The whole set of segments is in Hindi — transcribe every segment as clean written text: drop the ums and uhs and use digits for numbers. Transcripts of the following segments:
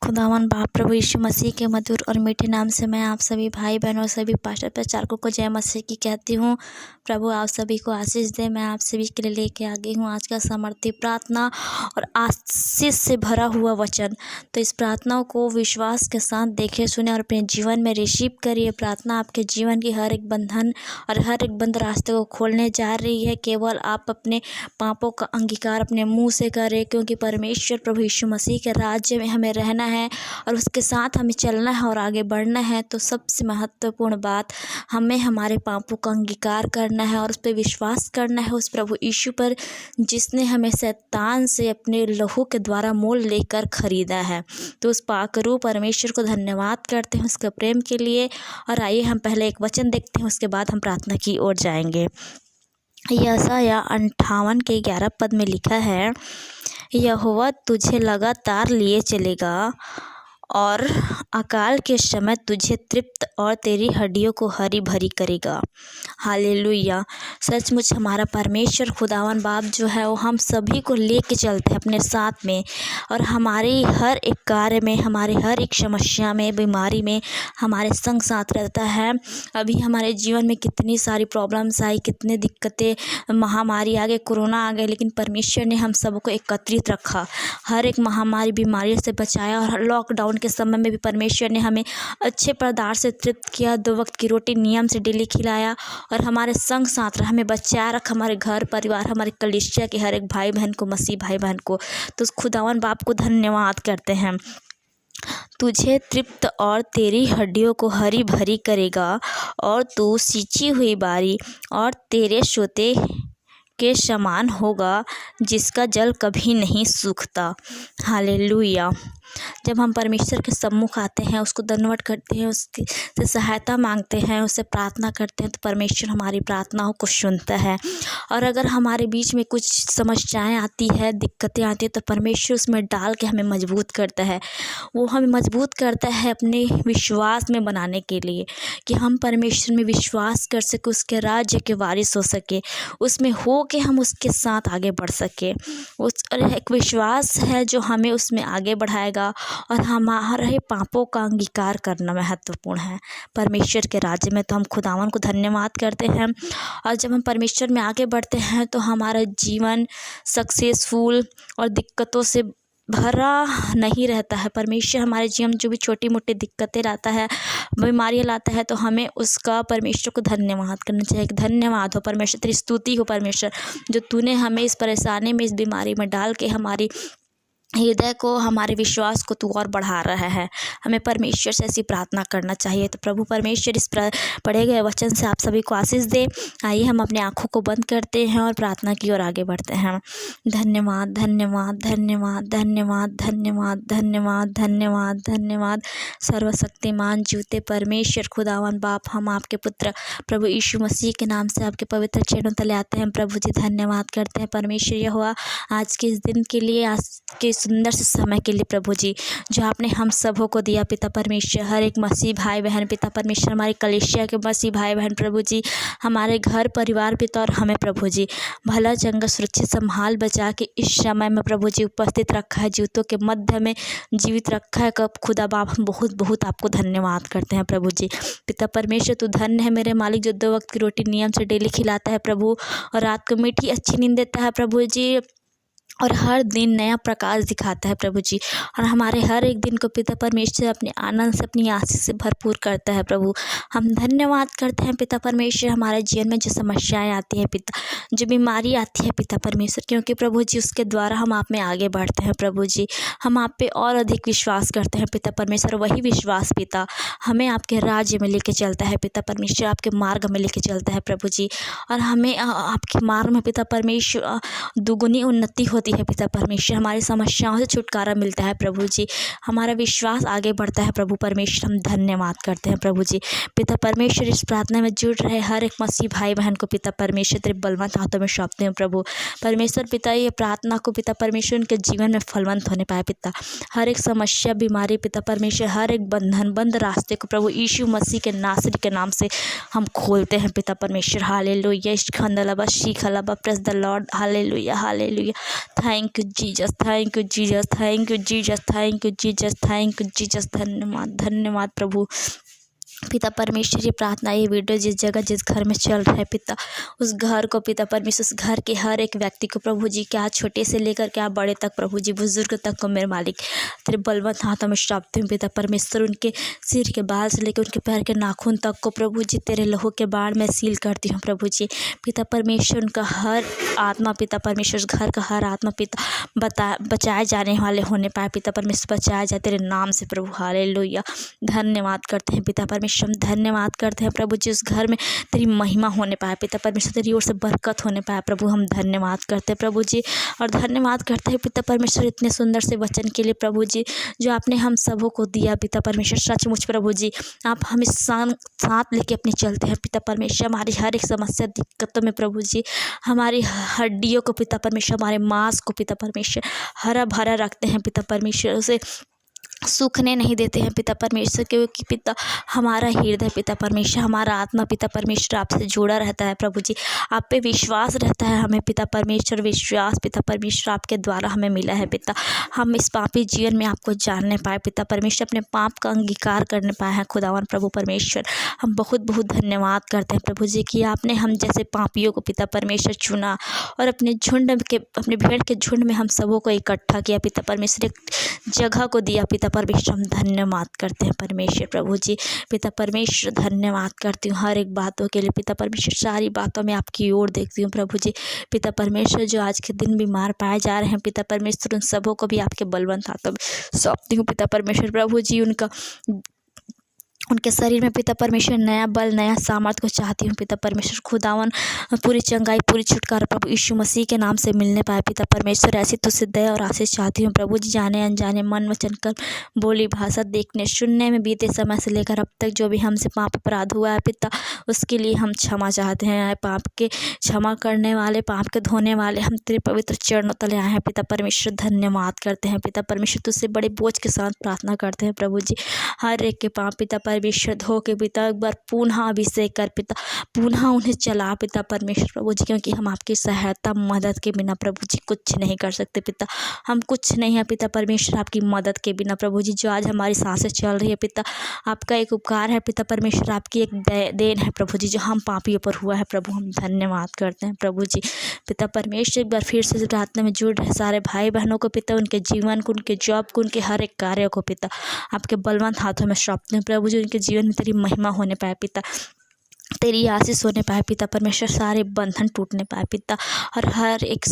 खुदावन बाप प्रभु यीशु मसीह के मधुर और मीठे नाम से मैं आप सभी भाई बहनों सभी पास्टर प्रचारकों को जय मसीह की कहती हूँ। प्रभु आप सभी को आशीष दे। मैं आप सभी के लिए लेके आ गई हूँ आज का समर्थी प्रार्थना और आशीष से भरा हुआ वचन। तो इस प्रार्थना को विश्वास के साथ देखें, सुने और अपने जीवन में रिसीव करिए। प्रार्थना आपके जीवन की हर एक बंधन और हर एक बंद रास्ते को खोलने जा रही है। केवल आप अपने पापों का अंगीकार अपने मुँह से करें, क्योंकि परमेश्वर प्रभु यीशु मसीह के राज्य में हमें रहना है और उसके साथ हमें चलना है और आगे बढ़ना है। तो सबसे महत्वपूर्ण बात, हमें हमारे पापों का अंगीकार करना है और उस पर विश्वास करना है, उस प्रभु यीशु पर जिसने हमें शैतान से अपने लहू के द्वारा मोल लेकर खरीदा है। तो उस पाकरू परमेश्वर को धन्यवाद करते हैं उसके प्रेम के लिए। और आइए हम पहले एक वचन देखते हैं, उसके बाद हम प्रार्थना की ओर जाएंगे। यशायाह 58 के 11 पद में लिखा है, यहोवा तुझे लगातार लिए चलेगा और अकाल के समय तुझे तृप्त और तेरी हड्डियों को हरी भरी करेगा। हालेलुया। सचमुच हमारा परमेश्वर खुदावन बाप जो है वो हम सभी को लेके चलते हैं अपने साथ में, और हमारे हर एक कार्य में, हमारे हर एक समस्या में, बीमारी में हमारे संग साथ रहता है। अभी हमारे जीवन में कितनी सारी प्रॉब्लम्स आई, कितने दिक्कतें, महामारी आ गए, कोरोना आ गए, लेकिन परमेश्वर ने हम सबको एकत्रित रखा, हर एक महामारी बीमारी से बचाया। और लॉकडाउन के समय में भी परमेश्वर ने हमें अच्छे पदार्थ से तृप्त किया, 2 वक्त की रोटी नियम से डेली खिलाया और हमारे संग साथ रहा, हमें बचाया रखा, हमारे घर परिवार, हमारे कलीसिया के हर एक भाई बहन को, मसीह भाई बहन को। तो खुदावन बाप को धन्यवाद करते हैं। तुझे तृप्त और तेरी हड्डियों को हरी भरी करेगा, और तू सींची हुई बारी और तेरे सोते के समान होगा, जिसका जल कभी नहीं सूखता। हालेलुया। जब हम परमेश्वर के सम्मुख आते हैं, उसको दंडवत करते हैं, उसकी से सहायता मांगते हैं, उससे प्रार्थना करते हैं, तो परमेश्वर हमारी प्रार्थनाओं को सुनता है। और अगर हमारे बीच में कुछ समस्याएं आती है, दिक्कतें आती है, तो परमेश्वर उसमें डाल के हमें मजबूत करता है। वो हमें मजबूत करता है अपने विश्वास में बनाने के लिए, कि हम परमेश्वर में विश्वास कर सके, उसके राज्य के वारिस हो सके, उसमें हो के हम उसके साथ आगे बढ़ सके। उस एक विश्वास है जो हमें उसमें आगे बढ़ाएगा। और हमारे पापों का अंगीकार करना महत्वपूर्ण है परमेश्वर के राज्य में। तो हम खुदावन को धन्यवाद करते हैं। और जब हम परमेश्वर में आगे बढ़ते हैं तो हमारा जीवन सक्सेसफुल और दिक्कतों से भरा नहीं रहता है। परमेश्वर हमारे जीवन जो भी छोटी मोटी दिक्कतें लाता है, बीमारियाँ लाता है, तो हमें उसका परमेश्वर को धन्यवाद करना चाहिए। धन्यवाद हो परमेश्वर, तेरी स्तुति हो परमेश्वर, जो तूने हमें इस परेशानी में, इस बीमारी में डाल के हमारी हृदय को, हमारे विश्वास को तू और बढ़ा रहा है। हमें परमेश्वर से ऐसी प्रार्थना करना चाहिए। तो प्रभु परमेश्वर इस पढ़े गए वचन से आप सभी को आशीष दे। आइए हम अपनी आँखों को बंद करते हैं और प्रार्थना की ओर आगे बढ़ते हैं। धन्यवाद धन्यवाद धन्यवाद धन्यवाद धन्यवाद धन्यवाद धन्यवाद धन्यवाद। सर्वशक्तिमान जीवते परमेश्वर खुदावन बाप, हम आपके पुत्र प्रभु यीशु मसीह के नाम से आपके पवित्र चरणों तले आते हैं। प्रभु जी धन्यवाद करते हैं परमेश्वर यहोवा आज के इस दिन के लिए, आज के सुंदर से समय के लिए प्रभु जी, जो आपने हम सबों को दिया पिता परमेश्वर। हर एक मसीह भाई बहन पिता परमेश्वर, हमारे कलीसिया के मसीह भाई बहन प्रभु जी, हमारे घर परिवार पिता, और हमें प्रभु जी भला चंगा सुरक्षित संभाल बचा के इस समय में प्रभु जी उपस्थित रखा है, जीवितों के मध्य में जीवित रखा है। कब खुदा बाप हम बहुत बहुत आपको धन्यवाद करते हैं प्रभु जी। पिता परमेश्वर तू धन्य है मेरे मालिक, जो 2 वक्त की रोटी नियम से डेली खिलाता है प्रभु, और रात को मीठी अच्छी नींद देता है प्रभु जी, और हर दिन नया प्रकाश दिखाता है प्रभु जी। और हमारे हर एक दिन को पिता परमेश्वर अपने आनंद से, अपनी आशीष से भरपूर करता है प्रभु। हम धन्यवाद करते हैं पिता परमेश्वर, हमारे जीवन में जो समस्याएं आती हैं पिता, जो बीमारी आती है पिता परमेश्वर, क्योंकि प्रभु जी उसके द्वारा हम आप में आगे बढ़ते हैं प्रभु जी। हम आप पे और अधिक विश्वास करते हैं पिता परमेश्वर। वही विश्वास पिता हमें आपके राज्य में लेके चलता है पिता परमेश्वर, आपके मार्ग में लेके चलता है प्रभु जी। और हमें आपके मार्ग में पिता परमेश्वर दुगुनी उन्नति होती है पिता परमेश्वर, हमारी समस्याओं से छुटकारा मिलता है प्रभु जी, हमारा विश्वास आगे बढ़ता है प्रभु परमेश्वर। हम धन्यवाद करते हैं प्रभु जी। पिता परमेश्वर इस प्रार्थना में जुड़ रहे हर एक मसीह भाई बहन को पिता परमेश्वर तेरे बलवंत हाथों में सौंपते हैं प्रभु परमेश्वर। पिता ये प्रार्थना को पिता परमेश्वर उनके जीवन में फलवंत होने पाए पिता। हर एक समस्या बीमारी पिता परमेश्वर, हर एक बंधन बंद रास्ते को प्रभु यीशु मसीह के नासरी के नाम से हम खोलते हैं पिता परमेश्वर। हालेलुया। खंदलाबा शीखलाबा, प्रेज द लॉर्ड। हालेलुया हालेलुया। Thank you Jesus, thank you Jesus, thank you Jesus, thank you Jesus, thank you Jesus. धन्यवाद, धन्यवाद प्रभु। पिता परमेश्वर ये प्रार्थना, ये वीडियो जिस जगह जिस घर में चल रहा है पिता, उस घर को पिता परमेश्वर, उस घर के हर एक व्यक्ति को प्रभु जी, क्या छोटे से लेकर क्या बड़े तक प्रभु जी, बुजुर्ग तक को मेरे मालिक तेरे बलवंत हाथों में सौंपती हूँ पिता परमेश्वर। उनके सिर के बाल से लेकर उनके पैर के नाखून तक को प्रभु जी तेरे लहू के बाढ़ में सील करती हूँ प्रभु जी। पिता परमेश्वर उनका हर आत्मा पिता परमेश्वर, उस घर का हर आत्मा पिता बचाए जाने वाले होने पाए पिता परमेश्वर, बचाया जाए तेरे नाम से प्रभु। हालेलुया। धन्यवाद करते हैं पिता परमेश्वर, हम धन्यवाद करते हैं प्रभु जी, उस घर में तेरी महिमा होने पाए पिता परमेश्वर, तेरी ओर से बरकत होने पाए प्रभु। हम धन्यवाद करते हैं प्रभु जी, और धन्यवाद करते हैं पिता परमेश्वर इतने सुंदर से वचन के लिए प्रभु जी, जो आपने हम सबों को दिया पिता परमेश्वर। सचमुच प्रभु जी, आप हमें साथ लेके अपने चलते हैं पिता परमेश्वर। हमारी हर एक समस्या दिक्कतों में प्रभु जी, हमारी हड्डियों को पिता परमेश्वर, हमारे मांस को पिता परमेश्वर हरा भरा रखते हैं पिता परमेश्वर, उसे सूखने नहीं देते हैं पिता परमेश्वर, क्योंकि पिता हमारा हृदय पिता परमेश्वर, हमारा आत्मा पिता परमेश्वर आपसे जुड़ा रहता है प्रभु जी। आप पे विश्वास रहता है हमें पिता परमेश्वर, विश्वास पिता परमेश्वर आपके द्वारा हमें मिला है पिता। हम इस पापी जीवन में आपको जानने पाए पिता परमेश्वर, अपने पाप का अंगीकार करने पाए हैं खुदावन प्रभु परमेश्वर। हम बहुत बहुत धन्यवाद करते हैं प्रभु जी कि आपने हम जैसे पापियों को पिता परमेश्वर चुना और अपने भेड़ के झुंड में हम सबों को इकट्ठा किया पिता परमेश्वर, एक जगह को दिया पिता परमेश्वर। हम धन्यवाद करते हैं परमेश्वर प्रभु जी। पिता परमेश्वर धन्यवाद करती हूँ हर एक बातों के लिए पिता परमेश्वर, सारी बातों में आपकी ओर देखती हूँ प्रभु जी। पिता परमेश्वर जो आज के दिन बीमार पाए जा रहे हैं पिता परमेश्वर, उन सबों को भी आपके बलवंत हाथों में सौंपती हूँ पिता परमेश्वर प्रभु जी। उनके शरीर में पिता परमेश्वर नया बल, नया सामर्थ को चाहती हूँ पिता परमेश्वर। खुदावन पूरी चंगाई, पूरी छुटकारा प्रभु यीशु मसीह के नाम से मिलने पाए पिता परमेश्वर। ऐसी तुझसे दया और आशीष चाहती हूँ प्रभु जी। जाने अनजाने मन वचन कर बोली भाषा, देखने सुनने में बीते समय से लेकर अब तक जो भी हमसे पाप अपराध हुआ है पिता, उसके लिए हम क्षमा चाहते हैं। पाप के क्षमा करने वाले, पाप के धोने वाले हम तेरे पवित्र चरणों तले आए हैं पिता परमेश्वर। धन्यवाद करते हैं पिता परमेश्वर, तुझसे बड़े बोझ के साथ प्रार्थना करते हैं प्रभु जी। हर एक के पाप पिता परमेश्वर धो के पिता एक बार पुनः अभिषेक कर पिता, पुनः उन्हें चला पिता परमेश्वर प्रभु जी, क्योंकि हम आपकी सहायता मदद के बिना प्रभु जी कुछ नहीं कर सकते पिता। हम कुछ नहीं है पिता परमेश्वर आपकी मदद के बिना प्रभु जी। जो आज हमारी सांसें चल रही है पिता, आपका एक उपकार है पिता परमेश्वर, आपकी एक देन है प्रभु जी, जो हम पापियों पर हुआ है प्रभु। हम धन्यवाद करते हैं प्रभु जी। पिता परमेश्वर एक बार फिर से प्रार्थना में जुड़ रहे सारे भाई बहनों को पिता, उनके जीवन को, उनके जॉब को, उनके हर एक कार्य को पिता आपके बलवंत हाथों में सौंपते हैं प्रभु जी। उनके जीवन में तेरी महिमा होने पाए पिता, तेरी आशीष होने पाए पिता परमेश्वर, सारे बंधन टूटने पाए पिता, और हर एक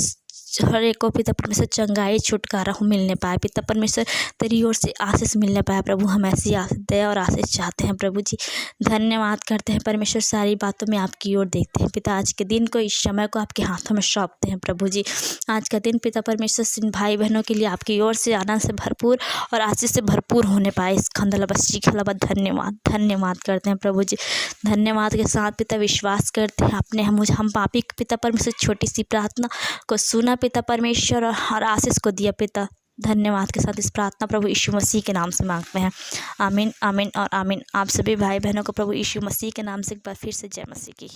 को पिता परमेश्वर चंगाई, छुटकारा हो मिलने पाए पिता परमेश्वर। तेरी ओर से आशीष मिलने पाए प्रभु। हम ऐसी दया और आशीष चाहते हैं प्रभु जी। धन्यवाद करते हैं परमेश्वर, सारी बातों में आपकी ओर देखते हैं पिता। आज के दिन को, इस समय को आपके हाथों में सौंपते हैं प्रभु जी। आज का दिन पिता परमेश्वर भाई बहनों के लिए आपकी ओर से आनंद से भरपूर और आशीष से भरपूर होने पाए। इस खंदलबस्सी खलबत धन्यवाद करते हैं प्रभु जी। धन्यवाद के साथ पिता विश्वास करते हैं आपने हम पापी पिता परमेश्वर छोटी सी प्रार्थना को सुना पिता परमेश्वर, और आशीष को दिया पिता। धन्यवाद के साथ इस प्रार्थना प्रभु यीशु मसीह के नाम से मांगते हैं। आमीन, आमीन और आमीन। आप सभी भाई बहनों को प्रभु यीशु मसीह के नाम से एक बार फिर से जय मसीह की।